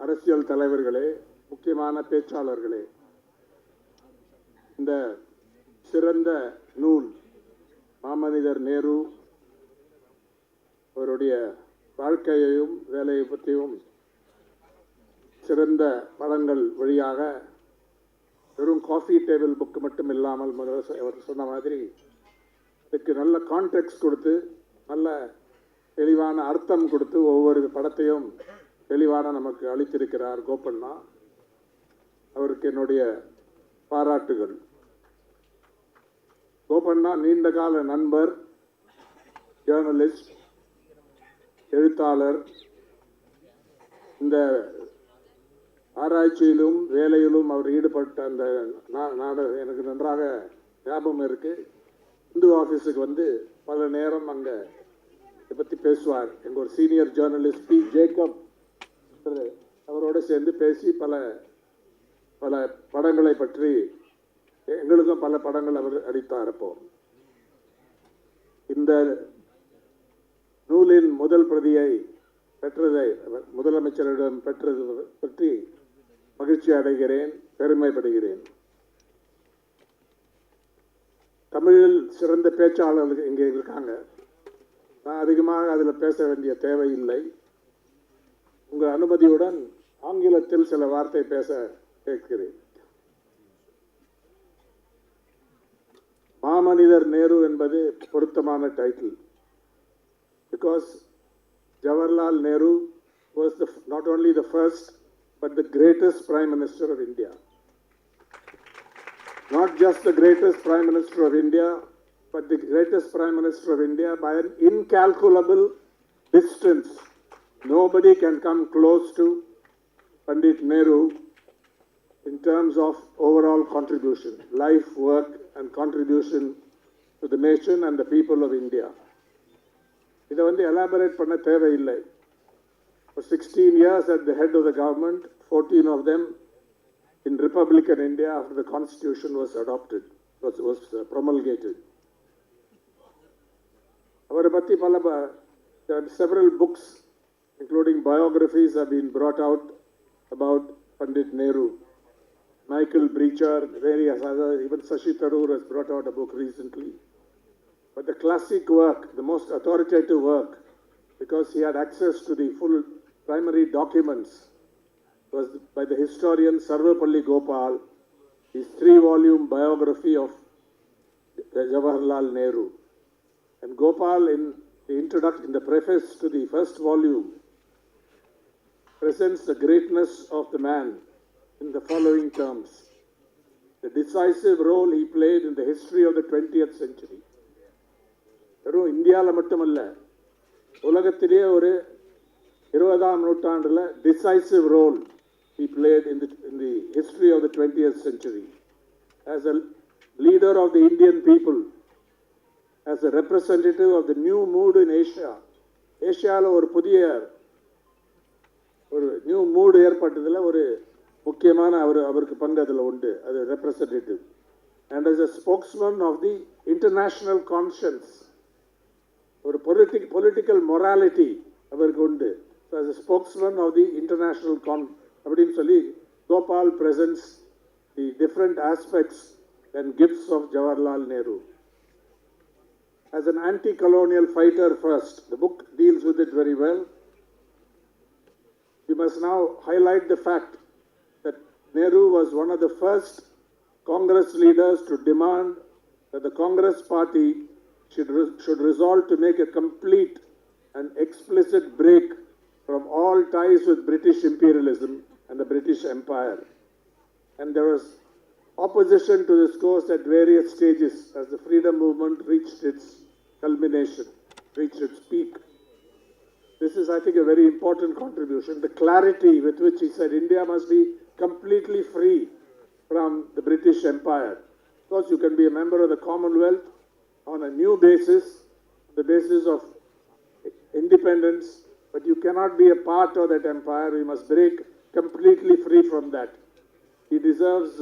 அரசியல் தலைவர்களே, முக்கியமான பேச்சாளர்களே, இந்த சிறந்த நூல் மாமனிதர் நேரு அவருடைய வாழ்க்கையையும் வேலையை பற்றியும் சிறந்த படங்கள் வழியாக வெறும் காஃபி டேபிள் புக்கு மட்டும் இல்லாமல் அவர் சொன்ன மாதிரி இதுக்கு நல்ல கான்டெக்ஸ்ட் கொடுத்து நல்ல தெளிவான அர்த்தம் கொடுத்து ஒவ்வொரு படத்தையும் தெளிவான நமக்கு அளித்திருக்கிறார் கோபண்ணா. அவருக்கு என்னுடைய பாராட்டுகள். கோபண்ணா நீண்டகால நண்பர், ஜேர்னலிஸ்ட், எழுத்தாளர். இந்த ஆராய்ச்சியிலும் வேலையிலும் அவர் ஈடுபட்ட அந்த நாடு எனக்கு நன்றாக ஞாபகம் இருக்கு. இந்து ஆஃபீஸுக்கு வந்து பல நேரம் அங்கே இதை பற்றி பேசுவார். எங்கள் ஒரு சீனியர் ஜேர்னலிஸ்ட் பி ஜேக்கப் அவரோடு சேர்ந்து பேசி பல பல படங்களை பற்றி எங்களுக்கும் பல படங்கள் அவர் அளித்தார். அப்போ இந்த நூலின் முதல் பிரதியை பெற்றதை முதலமைச்சரிடம் பெற்றது பற்றி மகிழ்ச்சி அடைகிறேன், பெருமைப்படுகிறேன். தமிழில் சிறந்த பேச்சாளர்கள் இங்கே இருக்காங்க. நான் அதிகமாக அதில் பேச வேண்டிய தேவையில்லை. உங்கள் அனுமதியுடன் ஆங்கிலத்தில் சில வார்த்தை பேச கேட்கிறேன். மாமனிதர் நேரு என்பது பொருத்தமான title. Because Jawaharlal Nehru was not only the first but the greatest Prime Minister of India. Not just the greatest Prime Minister of India, but the greatest Prime Minister of India by an incalculable distance. Nobody can come close to Pandit Nehru in terms of overall contribution, life, work and contribution to the nation and the people of India. இதை வந்து elaborate பண்ண தேவையில்லை. For 16 years at the head of the government, 14 of them in Republican India after the Constitution was adopted, was promulgated. அவரை பற்றி several books, including biographies, have been brought out about Pandit Nehru. Michael Breacher, various others, even Shashi Tharoor has brought out a book recently. But the classic work, the most authoritative work, because he had access to the full primary documents, was by the historian Sarvepalli Gopal, his 3-volume biography of Jawaharlal Nehru. And Gopal, in the preface to the first volume, presents the greatness of the man in the following terms: the decisive role he played in the history of the 20th century. வெறும் இந்தியாவில் மட்டுமல்ல, உலகத்திலேயே ஒரு 20ஆம் நூற்றாண்டில் decisive role he played in the history of the 20th century. As a leader of the Indian people, as a representative of the new mood in Asia. ஏஷியாவில் ஒரு புதிய new மூடு ஏற்பட்டதில் ஒரு முக்கியமான அவருக்கு பங்கு அதில் உண்டு. அது representative. And as a spokesman of the international conscience, ஒரு பொலிட்டிக்கல் மொராலிட்டி அவருக்கு உண்டு. So as a spokesman of the international அப்படின்னு சொல்லி Gopal presents the different aspects and gifts of Jawaharlal Nehru. As an anti-colonial fighter first, the book deals with it very well. We must now highlight the fact that Nehru was one of the first Congress leaders to demand that the Congress party should resolve to make a complete and explicit break from all ties with British imperialism and the British Empire. And there was opposition to this course at various stages as the freedom movement reached its culmination, reached its peak. This is, I think, a very important contribution. The clarity with which he said India must be completely free from the British Empire. Of course, you can be a member of the Commonwealth on a new basis, the basis of independence, but you cannot be a part of that empire. We must break completely free from that. He deserves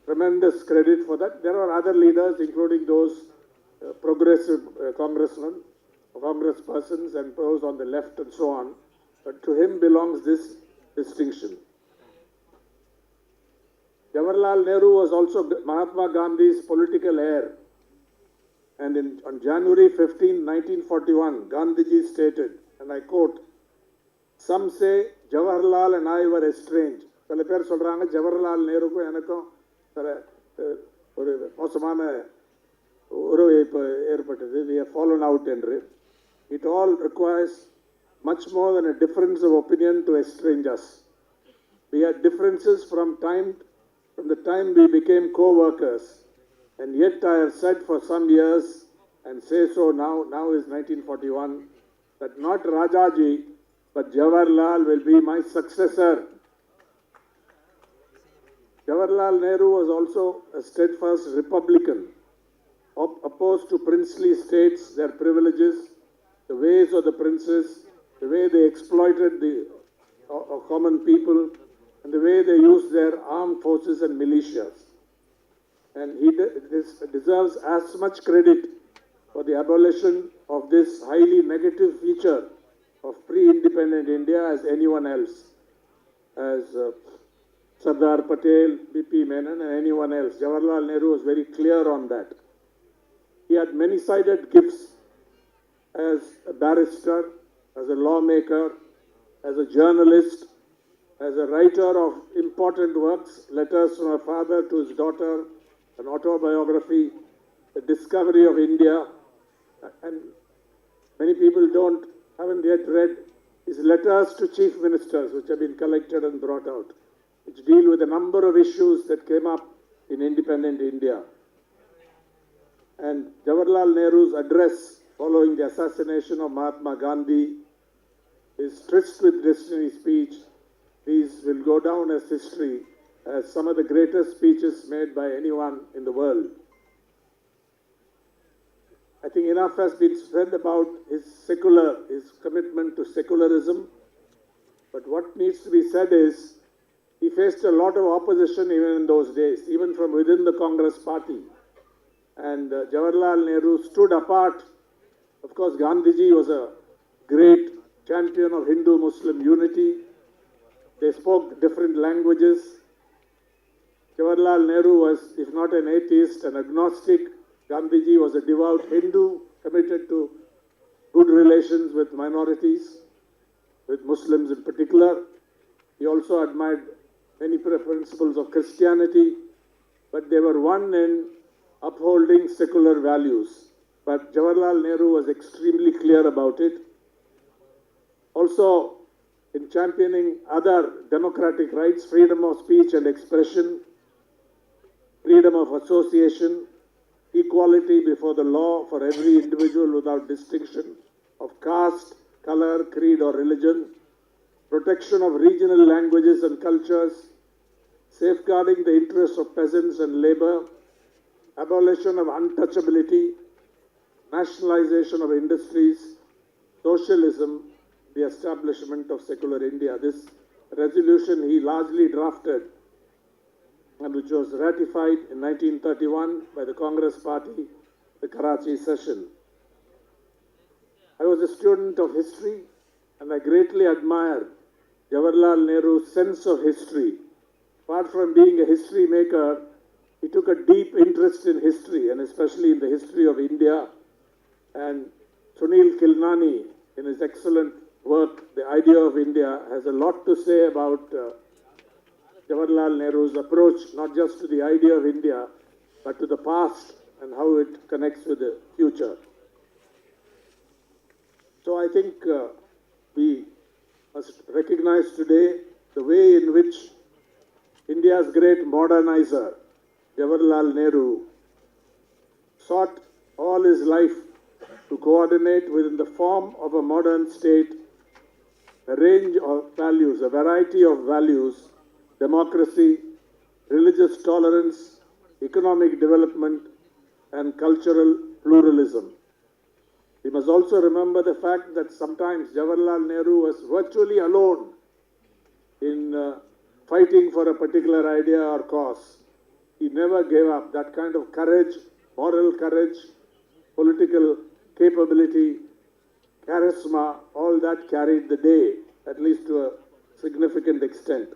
tremendous credit for that. There are other leaders, including those progressive congressmen, congresspersons and those on the left and so on. But to him belongs this distinction. Jawaharlal Nehru was also Mahatma Gandhi's political heir. And on January 15, 1941, Gandhiji stated, and I quote, "Some say Jawaharlal and I were estranged." சில பேர் சொல்றாங்க ஜவஹர்லால் நேருக்கும் எனக்கும் ஒரு மோசமான உறவு ஏற்பட்டது. We have fallen out என்று. It all requires much more than a difference of opinion to estrange us. We had differences from the time we became co-workers, and yet I have said for some years, and say so now is 1941, that not Rajaji, but Jawaharlal will be my successor. Jawaharlal Nehru was also a steadfast Republican, opposed to princely states, their privileges, the ways of the princes, the way they exploited the common people, and the way they used their armed forces and militias. And he deserves as much credit for the abolition of this highly negative feature of pre-independent India as anyone else, as Sardar Patel, B.P. Menon, and anyone else. Jawaharlal Nehru was very clear on that. He had many-sided gifts as a barrister, as a lawmaker, as a journalist, as a writer of important works, letters from a father to his daughter, an autobiography, the discovery of India, and many people haven't yet read his letters to chief ministers, which have been collected and brought out, which deal with a number of issues that came up in independent India. And Jawaharlal Nehru's address following the assassination of Mahatma Gandhi, his Tryst with Destiny speech, these will go down as history as some of the greatest speeches made by anyone in the world. I think enough has been said about his commitment to secularism. But what needs to be said is, he faced a lot of opposition even in those days, even from within the Congress party. And Jawaharlal Nehru stood apart. Of course, Gandhiji was a great champion of Hindu-Muslim unity. They spoke different languages. Jawaharlal Nehru was, if not an atheist, an agnostic. Gandhiji was a devout Hindu, committed to good relations with minorities, with Muslims in particular. He also admired many principles of Christianity, but they were one in upholding secular values. But Jawaharlal Nehru was extremely clear about it. Also, in championing other democratic rights, freedom of speech and expression, freedom of association, equality before the law for every individual without distinction of caste, color, creed or religion, protection of regional languages and cultures, safeguarding the interests of peasants and labor, abolition of untouchability, nationalization of industries, socialism, the establishment of secular India. This resolution he largely drafted, and which was ratified in 1931 by the Congress Party, the Karachi session. I was a student of history, and I greatly admire Jawaharlal Nehru's sense of history. Apart from being a history maker, he took a deep interest in history, and especially in the history of India. And Sunil Kilnani, in his excellent work, The Idea of India, has a lot to say about Jawaharlal Nehru's approach, not just to the idea of India, but to the past and how it connects with the future. So I think we must recognize today the way in which India's great modernizer, Jawaharlal Nehru, sought all his life to coordinate within the form of a modern state a range of values, a variety of values: democracy, religious tolerance, economic development, and cultural pluralism. We must also remember the fact that sometimes Jawaharlal Nehru was virtually alone in fighting for a particular idea or cause. He never gave up. That kind of courage, moral courage, political capability, charisma, all that carried the day, at least to a significant extent.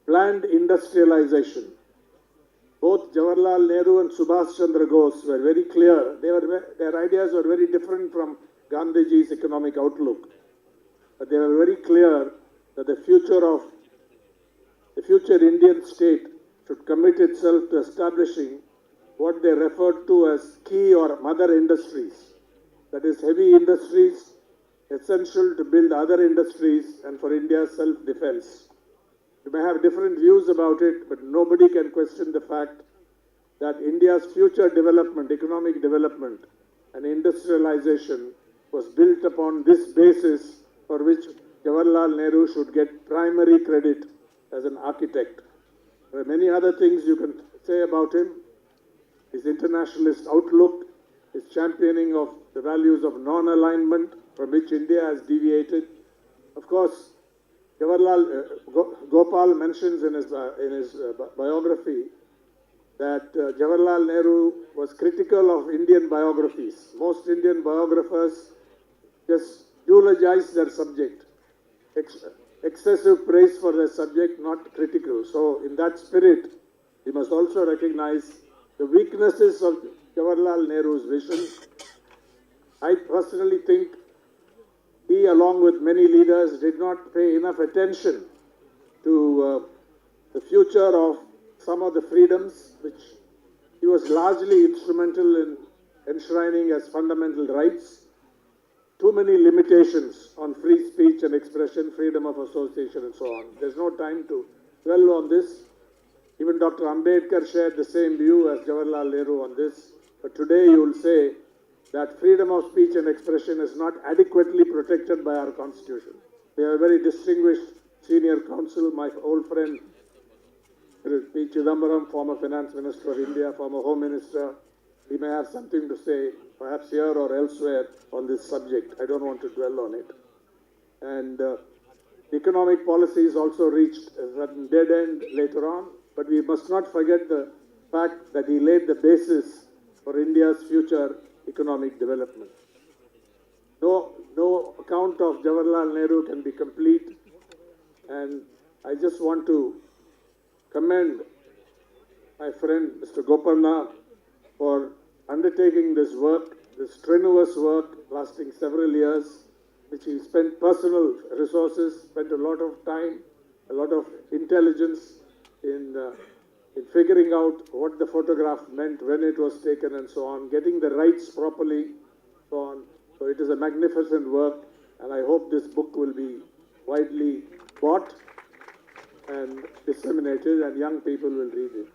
Planned industrialization. Both Jawaharlal Nehru and Subhash Chandra Bose were very clear. Their ideas were very different from Gandhiji's economic outlook. But they were very clear that the future Indian state should commit itself to establishing what they referred to as key or mother industries. That is, heavy industries essential to build other industries and for India's self-defense. You may have different views about it, but nobody can question the fact that India's future development, economic development and industrialization was built upon this basis for which Jawaharlal Nehru should get primary credit as an architect. There are many other things you can say about him. His internationalist outlook, his championing of the values of non-alignment from which India has deviated. Of course, Gopal mentions in his biography that Jawaharlal Nehru was critical of Indian biographies. Most Indian biographers just eulogize their subject. Excessive praise for their subject, not critical. So in that spirit, we must also recognize the weaknesses of Jawaharlal Nehru's vision. I personally think he, along with many leaders, did not pay enough attention to the future of some of the freedoms which he was largely instrumental in enshrining as fundamental rights. Too many limitations on free speech and expression, freedom of association and so on. There's no time to dwell on this. Even Dr. Ambedkar shared the same view as Jawaharlal Nehru on this. But today you will say that freedom of speech and expression is not adequately protected by our constitution. We have a very distinguished senior counsel, my old friend, P. Chidambaram, former finance minister of India, former home minister. He may have something to say, perhaps here or elsewhere, on this subject. I don't want to dwell on it. And economic policies also reached a certain dead end later on, but we must not forget the fact that he laid the basis for India's future economic development. No account of Jawaharlal Nehru can be complete, and I just want to commend my friend Mr. Gopanna for undertaking this work, this strenuous work lasting several years, which he spent personal resources, spent a lot of time, a lot of intelligence in figuring out what the photograph meant, when it was taken and so on, getting the rights properly, so on. So it is a magnificent work, and I hope this book will be widely bought and disseminated, and young people will read it.